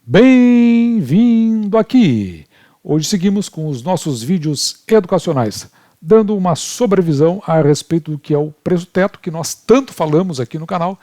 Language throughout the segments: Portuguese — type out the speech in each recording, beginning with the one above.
Bem-vindo aqui! Hoje seguimos com os nossos vídeos educacionais, dando uma sobrevisão a respeito do que é o preço teto, que nós tanto falamos aqui no canal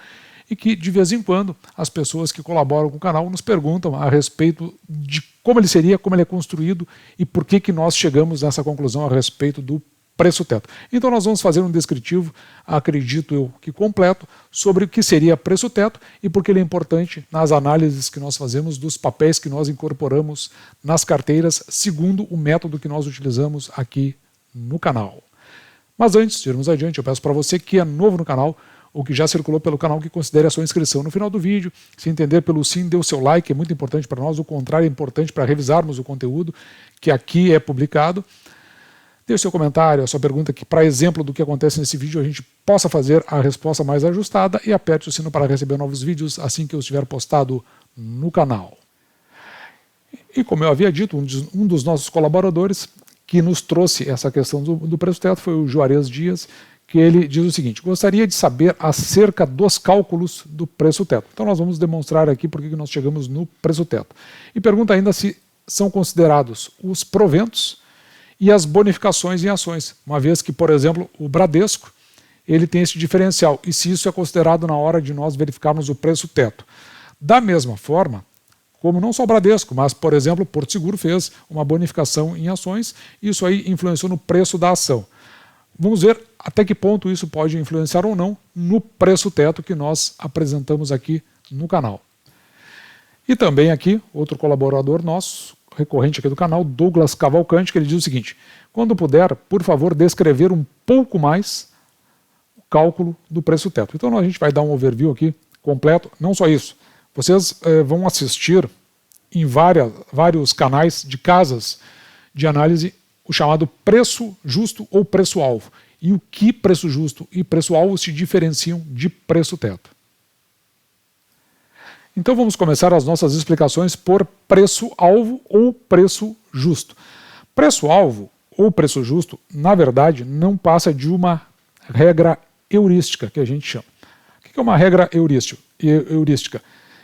e que de vez em quando as pessoas que colaboram com o canal nos perguntam a respeito de como ele seria, como ele é construído e por que nós chegamos nessa conclusão a respeito do preço teto. Então nós vamos fazer um descritivo, acredito eu que completo, sobre o que seria preço teto e por que ele é importante nas análises que nós fazemos dos papéis que nós incorporamos nas carteiras, segundo o método que nós utilizamos aqui no canal. Mas antes de irmos adiante, eu peço para você que é novo no canal, ou que já circulou pelo canal, que considere a sua inscrição no final do vídeo. Se entender pelo sim, dê o seu like, é muito importante para nós, o contrário é importante para revisarmos o conteúdo que aqui é publicado. Dê o seu comentário, a sua pergunta, que para exemplo do que acontece nesse vídeo a gente possa fazer a resposta mais ajustada, e aperte o sino para receber novos vídeos assim que eu estiver postado no canal. E como eu havia dito, um dos nossos colaboradores que nos trouxe essa questão do preço teto foi o Juarez Dias, que ele diz o seguinte: gostaria de saber acerca dos cálculos do preço teto. Então nós vamos demonstrar aqui por que nós chegamos no preço teto. E pergunta ainda se são considerados os proventos e as bonificações em ações, uma vez que, por exemplo, o Bradesco ele tem esse diferencial, e se isso é considerado na hora de nós verificarmos o preço teto. Da mesma forma, como não só o Bradesco, mas, por exemplo, o Porto Seguro fez uma bonificação em ações, isso aí influenciou no preço da ação. Vamos ver até que ponto isso pode influenciar ou não no preço teto que nós apresentamos aqui no canal. E também aqui, outro colaborador nosso, recorrente aqui do canal, Douglas Cavalcante, que ele diz o seguinte: quando puder, por favor, descrever um pouco mais o cálculo do preço teto. Então a gente vai dar um overview aqui completo, não só isso. Vocês vão assistir em vários canais de casas de análise o chamado preço justo ou preço-alvo. E o que preço justo e preço-alvo se diferenciam de preço teto. Então vamos começar as nossas explicações por preço-alvo ou preço justo. Preço-alvo ou preço justo, na verdade, não passa de uma regra heurística, que a gente chama. O que é uma regra heurística?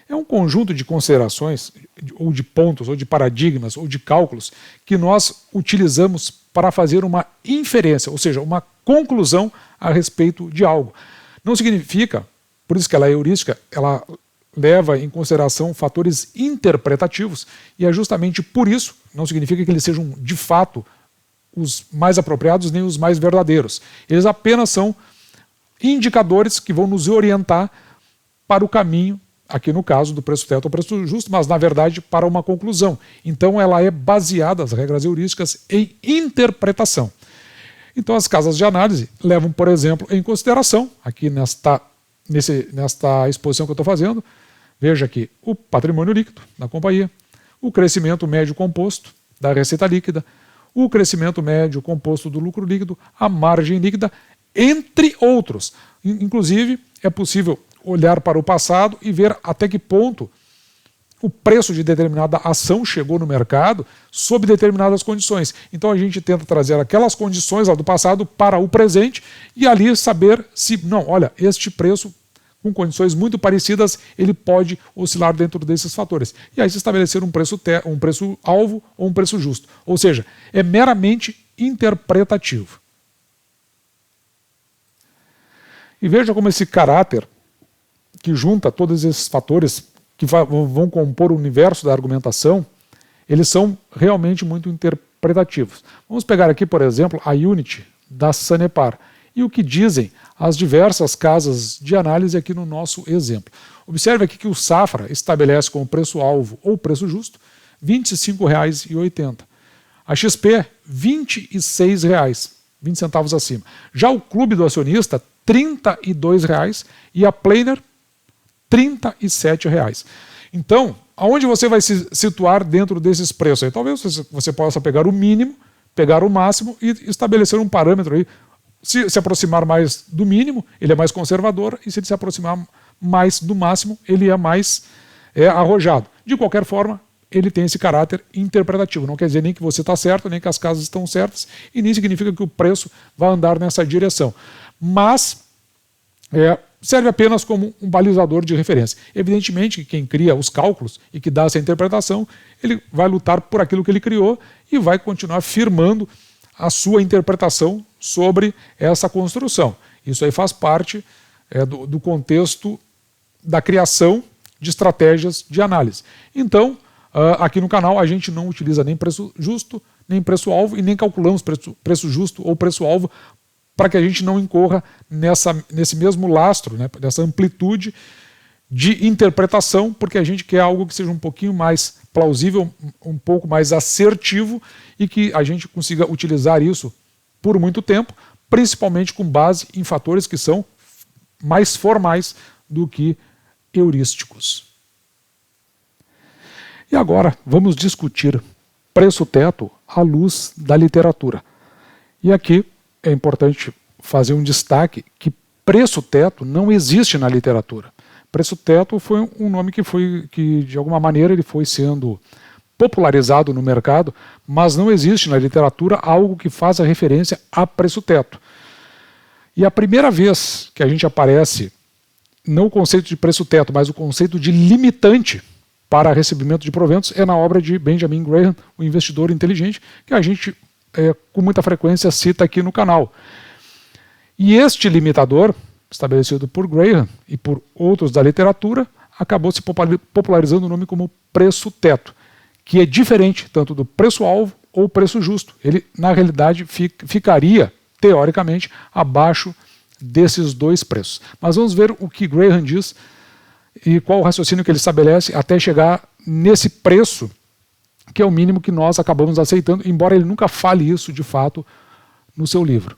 É um conjunto de considerações, ou de pontos, ou de paradigmas, ou de cálculos, que nós utilizamos para fazer uma inferência, ou seja, uma conclusão a respeito de algo. Não significa, por isso que ela é heurística, ela leva em consideração fatores interpretativos, e é justamente por isso, não significa que eles sejam de fato os mais apropriados nem os mais verdadeiros. Eles apenas são indicadores que vão nos orientar para o caminho, aqui no caso do preço teto ou preço justo, mas na verdade para uma conclusão. Então ela é baseada, as regras heurísticas, em interpretação. Então as casas de análise levam, por exemplo, em consideração, aqui nesta exposição que eu estou fazendo, veja aqui o patrimônio líquido da companhia, o crescimento médio composto da receita líquida, o crescimento médio composto do lucro líquido, a margem líquida, entre outros. Inclusive, é possível olhar para o passado e ver até que ponto o preço de determinada ação chegou no mercado sob determinadas condições. Então a gente tenta trazer aquelas condições lá do passado para o presente e ali saber se, não, olha, este preço com condições muito parecidas, ele pode oscilar dentro desses fatores. E aí se estabelecer um preço-alvo ou um preço justo. Ou seja, é meramente interpretativo. E veja como esse caráter que junta todos esses fatores que vão compor o universo da argumentação, eles são realmente muito interpretativos. Vamos pegar aqui, por exemplo, a Unity da Sanepar e o que dizem as diversas casas de análise aqui no nosso exemplo. Observe aqui que o Safra estabelece como preço-alvo ou preço justo R$ 25,80. A XP, R$ 26,00, 20 centavos acima. Já o Clube do Acionista, R$ 32,00 e a Planner, R$ 37,00. Então, aonde você vai se situar dentro desses preços aí? Talvez você possa pegar o mínimo, pegar o máximo e estabelecer um parâmetro aí. Se aproximar mais do mínimo, ele é mais conservador, e se ele se aproximar mais do máximo, ele é mais arrojado. De qualquer forma, ele tem esse caráter interpretativo. Não quer dizer nem que você está certo, nem que as casas estão certas, e nem significa que o preço vai andar nessa direção. Mas serve apenas como um balizador de referência. Evidentemente que quem cria os cálculos e que dá essa interpretação, ele vai lutar por aquilo que ele criou e vai continuar firmando a sua interpretação sobre essa construção. Isso aí faz parte do contexto da criação de estratégias de análise. Então, aqui no canal a gente não utiliza nem preço justo, nem preço-alvo e nem calculamos preço justo ou preço-alvo para que a gente não incorra nesse mesmo lastro, né, nessa amplitude de interpretação, porque a gente quer algo que seja um pouquinho mais plausível, um pouco mais assertivo e que a gente consiga utilizar isso por muito tempo, principalmente com base em fatores que são mais formais do que heurísticos. E agora vamos discutir preço-teto à luz da literatura. E aqui é importante fazer um destaque que preço-teto não existe na literatura. Preço-teto foi um nome que de alguma maneira ele foi sendo popularizado no mercado, mas não existe na literatura algo que faça referência a preço-teto. E a primeira vez que a gente aparece, não o conceito de preço-teto, mas o conceito de limitante para recebimento de proventos é na obra de Benjamin Graham, o Investidor Inteligente, que a gente com muita frequência cita aqui no canal. E este limitador, estabelecido por Graham e por outros da literatura, acabou se popularizando o nome como preço-teto, que é diferente tanto do preço-alvo ou preço justo. Ele, na realidade, ficaria, teoricamente, abaixo desses dois preços. Mas vamos ver o que Graham diz e qual o raciocínio que ele estabelece até chegar nesse preço, que é o mínimo que nós acabamos aceitando, embora ele nunca fale isso de fato no seu livro.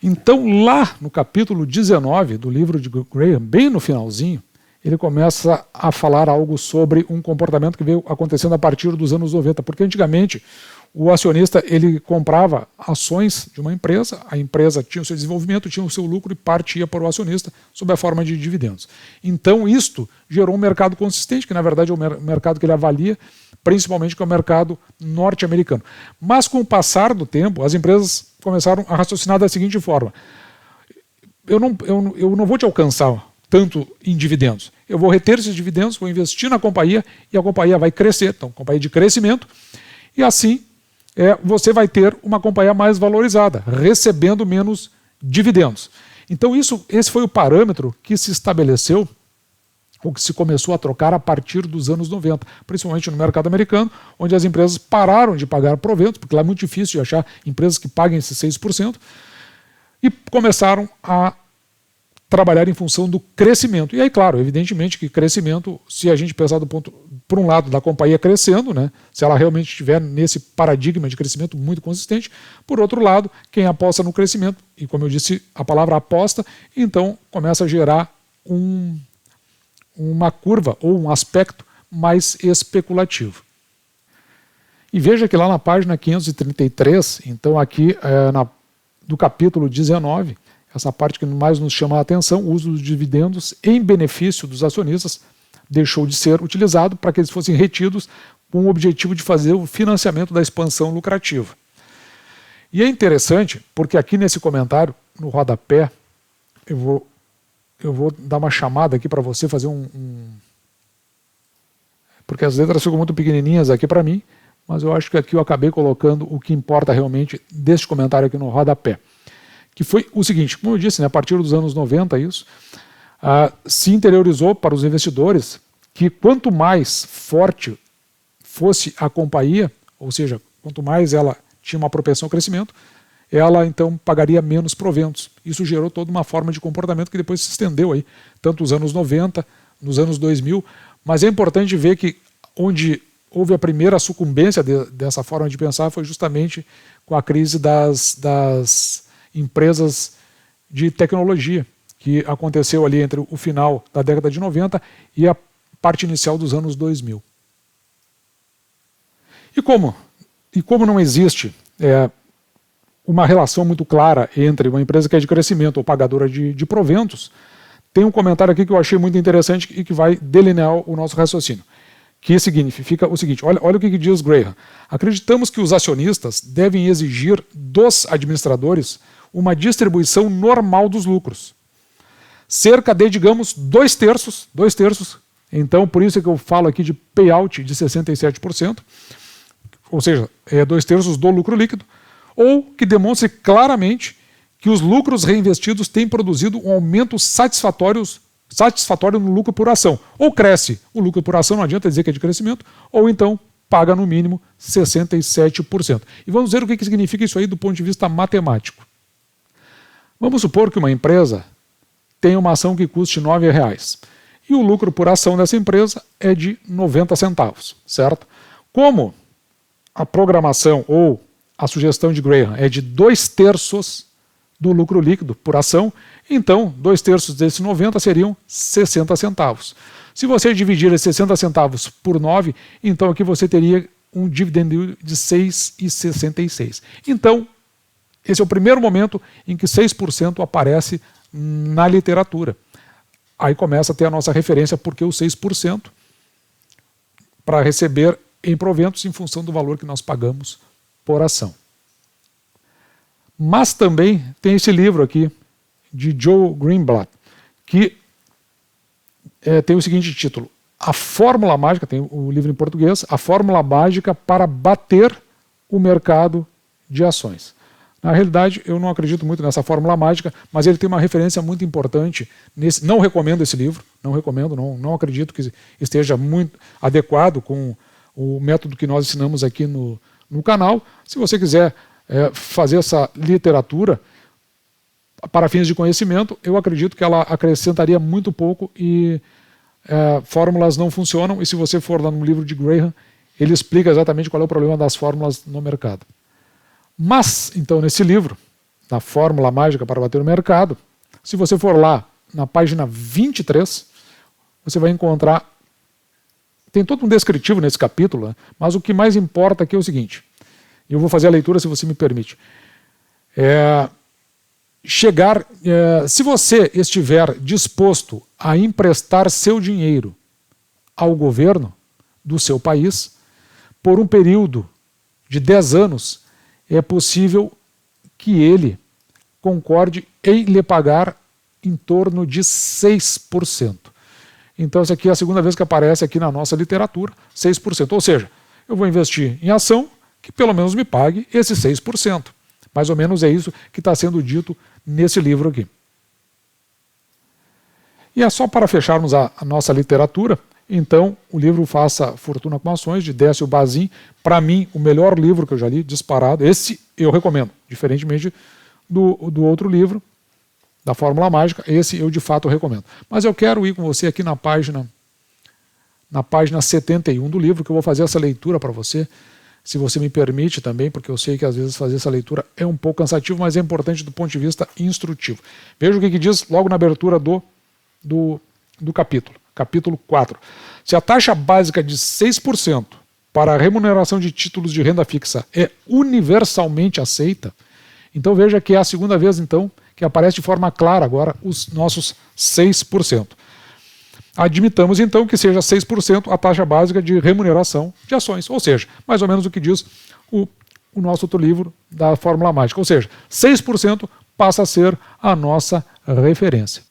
Então, lá no capítulo 19 do livro de Graham, bem no finalzinho, ele começa a falar algo sobre um comportamento que veio acontecendo a partir dos anos 90, porque antigamente o acionista ele comprava ações de uma empresa, a empresa tinha o seu desenvolvimento, tinha o seu lucro e parte ia para o acionista sob a forma de dividendos. Então isto gerou um mercado consistente, que na verdade é o mercado que ele avalia, principalmente que é o mercado norte-americano. Mas com o passar do tempo, as empresas começaram a raciocinar da seguinte forma: eu não vou te alcançar tanto em dividendos, eu vou reter esses dividendos, vou investir na companhia e a companhia vai crescer, então companhia de crescimento, e assim você vai ter uma companhia mais valorizada, recebendo menos dividendos. Então esse foi o parâmetro que se estabeleceu, ou que se começou a trocar a partir dos anos 90, principalmente no mercado americano, onde as empresas pararam de pagar proventos, porque lá é muito difícil de achar empresas que paguem esses 6%, e começaram a trabalhar em função do crescimento. E aí, claro, evidentemente que crescimento, se a gente pensar do ponto, por um lado, da companhia crescendo, né, se ela realmente estiver nesse paradigma de crescimento muito consistente, por outro lado, quem aposta no crescimento, e como eu disse, a palavra aposta, então começa a gerar uma curva ou um aspecto mais especulativo. E veja que lá na página 533, então aqui do capítulo 19, essa parte que mais nos chama a atenção, o uso dos dividendos em benefício dos acionistas deixou de ser utilizado para que eles fossem retidos com o objetivo de fazer o financiamento da expansão lucrativa. E é interessante porque aqui nesse comentário, no rodapé, eu vou dar uma chamada aqui para você fazer porque as letras ficam muito pequenininhas aqui para mim, mas eu acho que aqui eu acabei colocando o que importa realmente deste comentário aqui no rodapé. Que foi o seguinte, como eu disse, né, a partir dos anos 90 isso, se interiorizou para os investidores que quanto mais forte fosse a companhia, ou seja, quanto mais ela tinha uma propensão ao crescimento, ela então pagaria menos proventos. Isso gerou toda uma forma de comportamento que depois se estendeu aí, tanto nos anos 90, nos anos 2000, mas é importante ver que onde houve a primeira sucumbência dessa forma de pensar foi justamente com a crise das empresas de tecnologia, que aconteceu ali entre o final da década de 90 e a parte inicial dos anos 2000. E como não existe uma relação muito clara entre uma empresa que é de crescimento ou pagadora de proventos, tem um comentário aqui que eu achei muito interessante e que vai delinear o nosso raciocínio, que significa o seguinte, olha o que diz Graham: acreditamos que os acionistas devem exigir dos administradores uma distribuição normal dos lucros. cerca de, digamos, 2/3. Então, por isso é que eu falo aqui de payout de 67%, ou seja, 2/3 do lucro líquido, ou que demonstre claramente que os lucros reinvestidos têm produzido um aumento satisfatório no lucro por ação. Ou cresce o lucro por ação, não adianta dizer que é de crescimento, ou então paga no mínimo 67%. E vamos ver o que significa isso aí do ponto de vista matemático. Vamos supor que uma empresa tem uma ação que custe R$ 9,00 e o lucro por ação dessa empresa é de 90 centavos, certo? Como a programação ou a sugestão de Graham é de 2/3 do lucro líquido por ação, então 2/3 desses 90 seriam 60 centavos. Se você dividir esses 60 centavos por 9, então aqui você teria um dividend yield de 6,66. Então, esse é o primeiro momento em que 6% aparece na literatura. Aí começa a ter a nossa referência, porque o 6% para receber em proventos em função do valor que nós pagamos por ação. Mas também tem esse livro aqui, de Joe Greenblatt, que tem o seguinte título: A Fórmula Mágica, tem o livro em português, A Fórmula Mágica para Bater o Mercado de Ações. Na realidade, eu não acredito muito nessa fórmula mágica, mas ele tem uma referência muito importante. Não recomendo esse livro, não acredito que esteja muito adequado com o método que nós ensinamos aqui no canal. Se você quiser fazer essa literatura para fins de conhecimento, eu acredito que ela acrescentaria muito pouco e fórmulas não funcionam. E se você for lá no livro de Graham, ele explica exatamente qual é o problema das fórmulas no mercado. Mas, então, nesse livro, na Fórmula Mágica para Bater o Mercado, se você for lá na página 23, você vai encontrar, tem todo um descritivo nesse capítulo, né? Mas o que mais importa aqui é o seguinte, e eu vou fazer a leitura se você me permite. Se você estiver disposto a emprestar seu dinheiro ao governo do seu país por um período de 10 anos, é possível que ele concorde em lhe pagar em torno de 6%. Então, essa aqui é a segunda vez que aparece aqui na nossa literatura, 6%. Ou seja, eu vou investir em ação que pelo menos me pague esses 6%. Mais ou menos é isso que está sendo dito nesse livro aqui. E é só para fecharmos a nossa literatura. Então, o livro Faça Fortuna com Ações, de Décio Bazin, para mim, o melhor livro que eu já li, disparado. Esse eu recomendo, diferentemente do outro livro, da Fórmula Mágica, esse eu de fato recomendo. Mas eu quero ir com você aqui na página 71 do livro, que eu vou fazer essa leitura para você, se você me permite também, porque eu sei que às vezes fazer essa leitura é um pouco cansativo, mas é importante do ponto de vista instrutivo. Veja o que diz logo na abertura do capítulo. Capítulo 4. Se a taxa básica de 6% para a remuneração de títulos de renda fixa é universalmente aceita, então veja que é a segunda vez então que aparece de forma clara agora os nossos 6%. Admitamos então que seja 6% a taxa básica de remuneração de ações, ou seja, mais ou menos o que diz o nosso outro livro da Fórmula Mágica, ou seja, 6% passa a ser a nossa referência.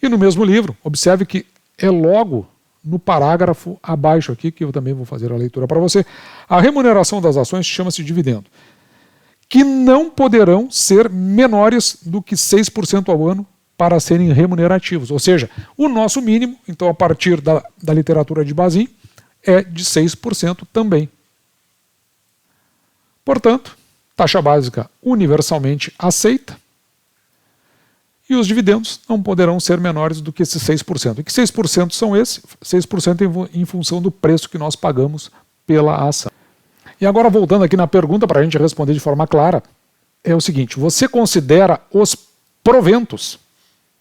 E no mesmo livro, observe que é logo no parágrafo abaixo aqui, que eu também vou fazer a leitura para você, a remuneração das ações chama-se dividendo, que não poderão ser menores do que 6% ao ano para serem remunerativos. Ou seja, o nosso mínimo, então a partir da literatura de Bazin, é de 6% também. Portanto, taxa básica universalmente aceita, e os dividendos não poderão ser menores do que esses 6%. E que 6% são esses? 6% em função do preço que nós pagamos pela ação. E agora, voltando aqui na pergunta, para a gente responder de forma clara, é o seguinte: você considera os proventos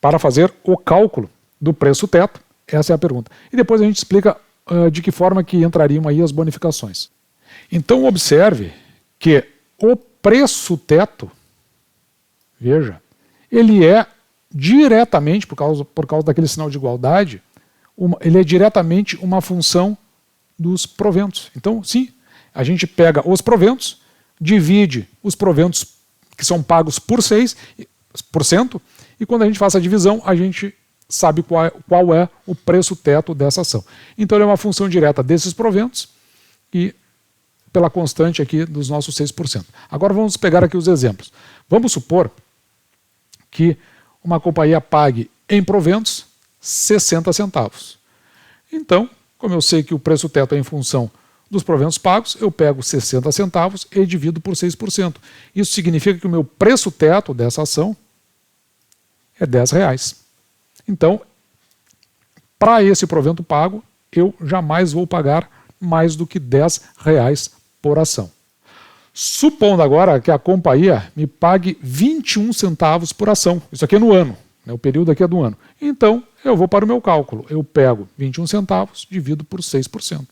para fazer o cálculo do preço teto? Essa é a pergunta. E depois a gente explica de que forma que entrariam aí as bonificações. Então, observe que o preço teto, veja, ele é diretamente, por causa daquele sinal de igualdade, ele é diretamente uma função dos proventos. Então, sim, a gente pega os proventos, divide os proventos que são pagos por 6% e quando a gente faz a divisão, a gente sabe qual é o preço teto dessa ação. Então ele é uma função direta desses proventos e pela constante aqui dos nossos 6%. Agora vamos pegar aqui os exemplos. Vamos supor que uma companhia pague em proventos 60 centavos. Então, como eu sei que o preço teto é em função dos proventos pagos, eu pego 60 centavos e divido por 6%. Isso significa que o meu preço teto dessa ação é R$10. Então, para esse provento pago, eu jamais vou pagar mais do que R$10 por ação. Supondo agora que a companhia me pague 21 centavos por ação, isso aqui é no ano, né, o período aqui é do ano. Então, eu vou para o meu cálculo, eu pego 21 centavos, divido por 6%.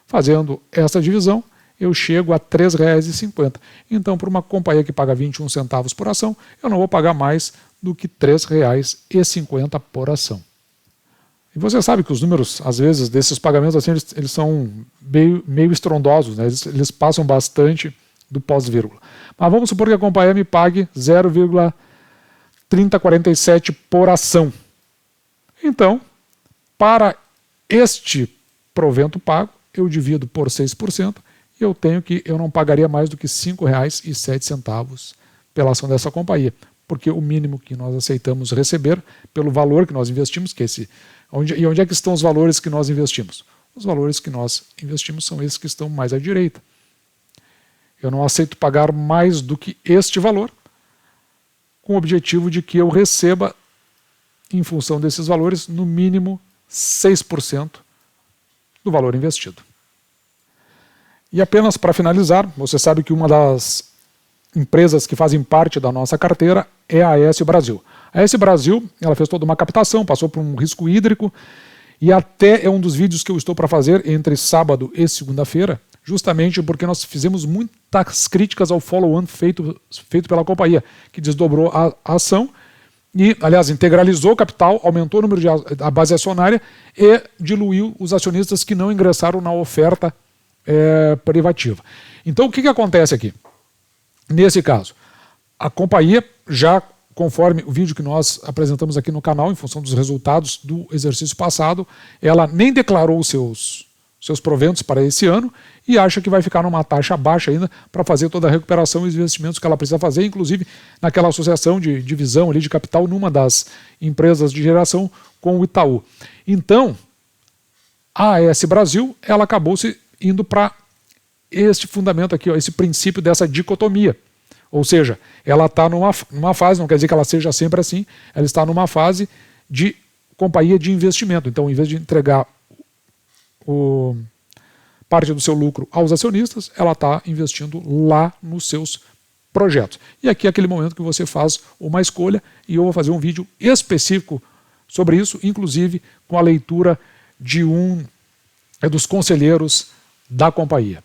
Fazendo essa divisão, eu chego a R$3,50. Então, para uma companhia que paga 21 centavos por ação, eu não vou pagar mais do que R$3,50 por ação. E você sabe que os números, às vezes, desses pagamentos assim, eles são meio estrondosos, né? Eles passam bastante do pós-vírgula. Mas vamos supor que a companhia me pague 0,3047 por ação. Então, para este provento pago, eu divido por 6% e eu não pagaria mais do que R$5,07 pela ação dessa companhia, porque o mínimo que nós aceitamos receber pelo valor que nós investimos, que é esse. E onde é que estão os valores que nós investimos? Os valores que nós investimos são esses que estão mais à direita. Eu não aceito pagar mais do que este valor, com o objetivo de que eu receba, em função desses valores, no mínimo 6% do valor investido. E apenas para finalizar, você sabe que uma das empresas que fazem parte da nossa carteira é a AS Brasil. A AS Brasil, ela fez toda uma captação, passou por um risco hídrico e até é um dos vídeos que eu estou para fazer entre sábado e segunda-feira, justamente porque nós fizemos muitas críticas ao follow-on feito pela companhia, que desdobrou a ação e, aliás, integralizou o capital, aumentou o número da base acionária e diluiu os acionistas que não ingressaram na oferta privativa. Então, o que acontece aqui? Nesse caso, a companhia, já conforme o vídeo que nós apresentamos aqui no canal, em função dos resultados do exercício passado, ela nem declarou os seus proventos para esse ano e acha que vai ficar numa taxa baixa ainda para fazer toda a recuperação e os investimentos que ela precisa fazer, inclusive naquela associação de divisão ali de capital numa das empresas de geração com o Itaú. Então, a AS Brasil, ela acabou se indo para este fundamento aqui, ó, esse princípio dessa dicotomia. Ou seja, ela está numa fase, não quer dizer que ela seja sempre assim, ela está numa fase de companhia de investimento. Então, em vez de entregar parte do seu lucro aos acionistas, ela está investindo lá nos seus projetos. E aqui é aquele momento que você faz uma escolha e eu vou fazer um vídeo específico sobre isso, inclusive com a leitura de dos conselheiros da companhia.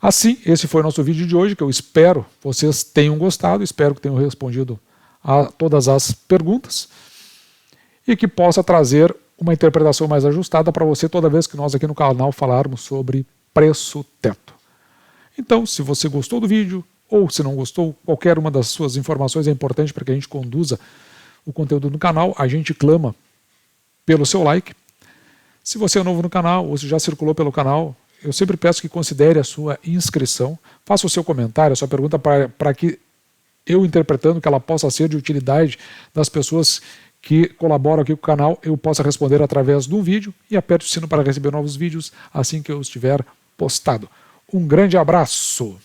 Assim, esse foi o nosso vídeo de hoje, que eu espero vocês tenham gostado, espero que tenham respondido a todas as perguntas e que possa trazer uma interpretação mais ajustada para você toda vez que nós aqui no canal falarmos sobre preço teto. Então, se você gostou do vídeo ou se não gostou, qualquer uma das suas informações é importante para que a gente conduza o conteúdo no canal. A gente clama pelo seu like. Se você é novo no canal ou se já circulou pelo canal, eu sempre peço que considere a sua inscrição, faça o seu comentário, a sua pergunta para que eu, interpretando que ela possa ser de utilidade das pessoas que colaboram aqui com o canal, eu possa responder através de um vídeo e aperte o sino para receber novos vídeos assim que eu estiver postado. Um grande abraço!